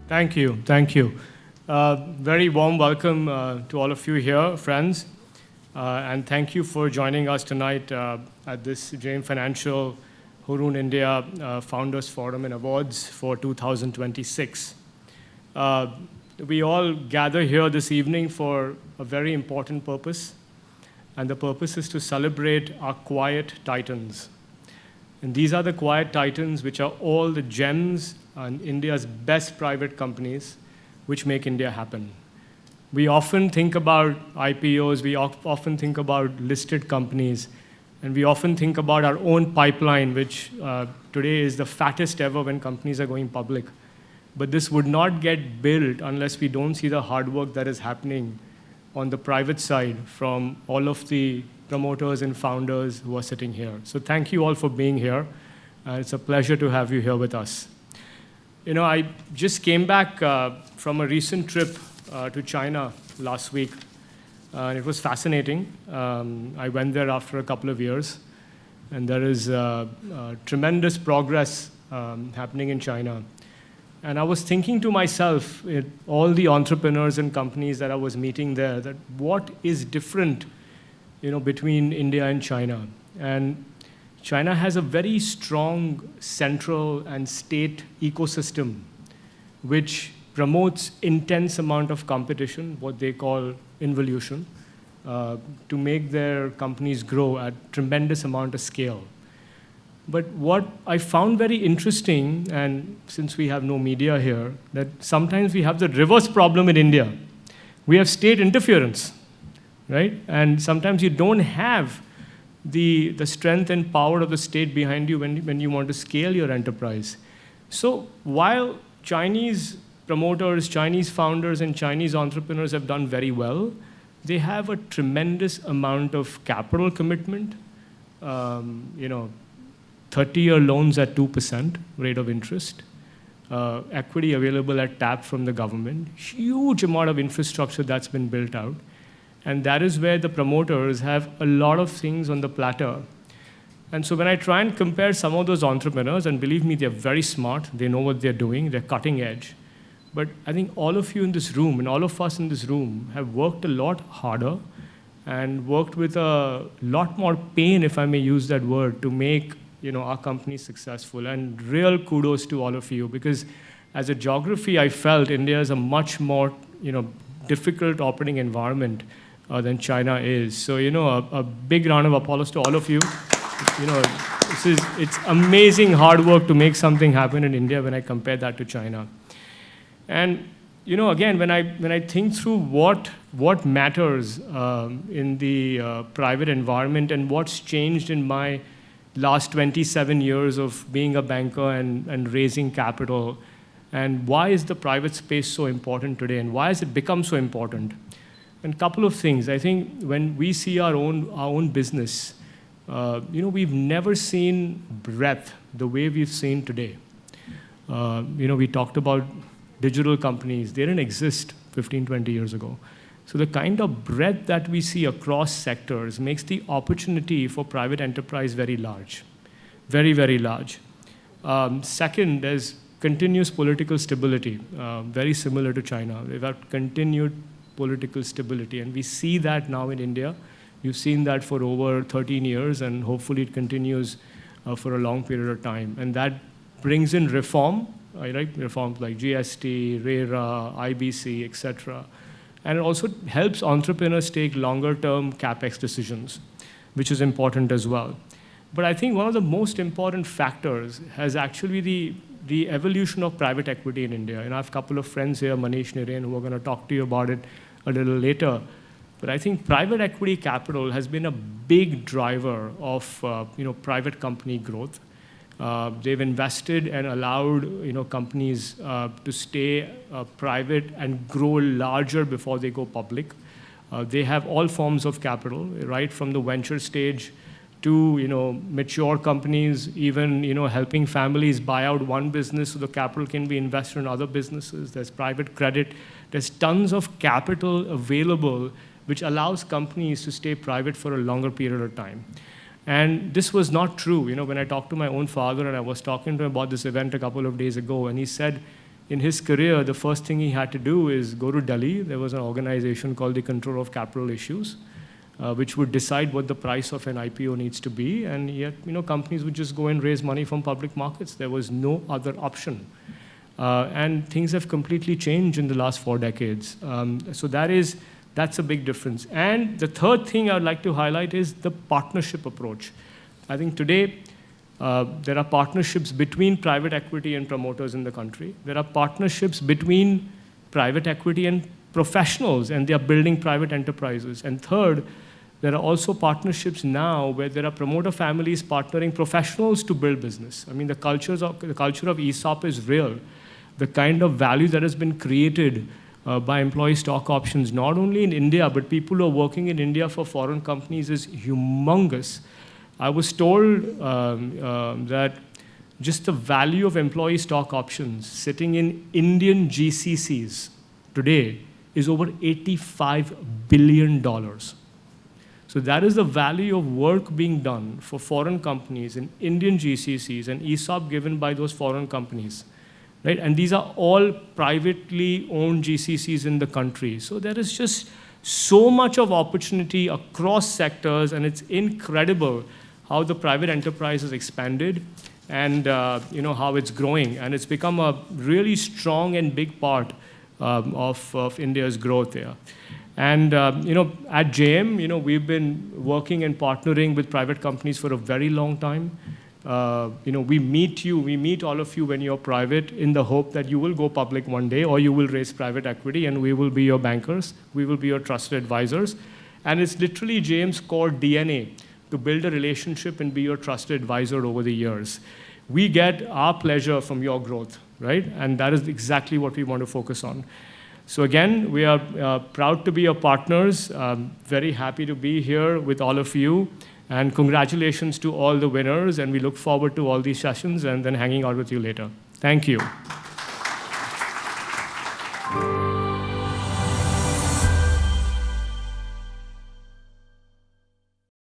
Thank you. Thank you. Very warm welcome to all of you here, friends. And thank you for joining us tonight at this JM Financial Hurun India Founders Forum and Awards for 2026. We all gather here this evening for a very important purpose, and the purpose is to celebrate our quiet titans. And these are the quiet titans, which are all the gems and India's best private companies, which make India happen. We often think about IPOs, we often think about listed companies, and we often think about our own pipeline, which today is the fattest ever when companies are going public. But this would not get built unless we don't see the hard work that is happening on the private side from all of the promoters and founders who are sitting here. So thank you all for being here. It's a pleasure to have you here with us. You know, I just came back from a recent trip to China last week, and it was fascinating. I went there after a couple of years, and there is tremendous progress happening in China. And I was thinking to myself, all the entrepreneurs and companies that I was meeting there, that what is different, between India and China. And China has a very strong central and state ecosystem, which promotes intense amount of competition, what they call involution, to make their companies grow at tremendous amount of scale. But what I found very interesting, and since we have no media here, that sometimes we have the reverse problem in India. We have state interference, right? And sometimes you don't have the strength and power of the state behind you when you want to scale your enterprise. So while Chinese promoters, Chinese founders, and Chinese entrepreneurs have done very well, they have a tremendous amount of capital commitment, 30-year loans at 2% rate of interest, equity available at tap from the government, huge amount of infrastructure that's been built out. And that is where the promoters have a lot of things on the platter. And so when I try and compare some of those entrepreneurs, and believe me, they're very smart, they know what they're doing, they're cutting edge. But I think all of you in this room and all of us in this room have worked a lot harder and worked with a lot more pain, if I may use that word, to make our company successful. And real kudos to all of you, because as a geography, I felt India is a much more difficult operating environment than China is. So a big round of applause to all of you. It's amazing hard work to make something happen in India when I compare that to China. And again, when I think through what matters in the private environment and what's changed in my last 27 years of being a banker and raising capital, and why is the private space so important today, and why has it become so important? And a couple of things. I think when we see our own business, we've never seen breadth the way we've seen today. We talked about digital companies. They didn't exist 15, 20 years ago. So the kind of breadth that we see across sectors makes the opportunity for private enterprise very large, very, very large. Second, there's continuous political stability, very similar to China. We've had continued political stability, and we see that now in India. You've seen that for over 13 years, and hopefully it continues for a long period of time. And that brings in reform, right? Reforms like GST, RERA, IBC, etc. And it also helps entrepreneurs take longer-term CapEx decisions, which is important as well. But I think one of the most important factors has actually the evolution of private equity in India. And I have a couple of friends here, Manish, Nirain, who are going to talk to you about it a little later. But I think private equity capital has been a big driver of private company growth. They've invested and allowed companies to stay private and grow larger before they go public. They have all forms of capital, right from the venture stage to mature companies, even helping families buy out one business so the capital can be invested in other businesses. There's private credit. There's tons of capital available, which allows companies to stay private for a longer period of time. And this was not true. When I talked to my own father and I was talking to him about this event a couple of days ago, and he said, in his career, the first thing he had to do is go to Delhi. There was an organization called the Control of Capital Issues, which would decide what the price of an IPO needs to be. And yet, companies would just go and raise money from public markets. There was no other option. And things have completely changed in the last 4 decades. So that's a big difference. And the third thing I would like to highlight is the partnership approach. I think today, there are partnerships between private equity and promoters in the country. There are partnerships between private equity and professionals, and they are building private enterprises. And third, there are also partnerships now where there are promoter families partnering professionals to build business. I mean, the culture of ESOP is real. The kind of value that has been created by employee stock options, not only in India, but people who are working in India for foreign companies, is humongous. I was told that just the value of employee stock options sitting in Indian GCCs today is over $85 billion. So that is the value of work being done for foreign companies in Indian GCCs and ESOP given by those foreign companies. Right? And these are all privately owned GCCs in the country. So there is just so much of opportunity across sectors, and it's incredible how the private enterprise has expanded and how it's growing. And it's become a really strong and big part of India's growth there. And at JM, we've been working and partnering with private companies for a very long time. We meet all of you when you're private in the hope that you will go public one day, or you will raise private equity, and we will be your bankers. We will be your trusted advisors. And it's literally JM's core DNA to build a relationship and be your trusted advisor over the years. We get our pleasure from your growth, right? And that is exactly what we want to focus on. So again, we are proud to be your partners, very happy to be here with all of you. And congratulations to all the winners, and we look forward to all these sessions and then hanging out with you later. Thank you.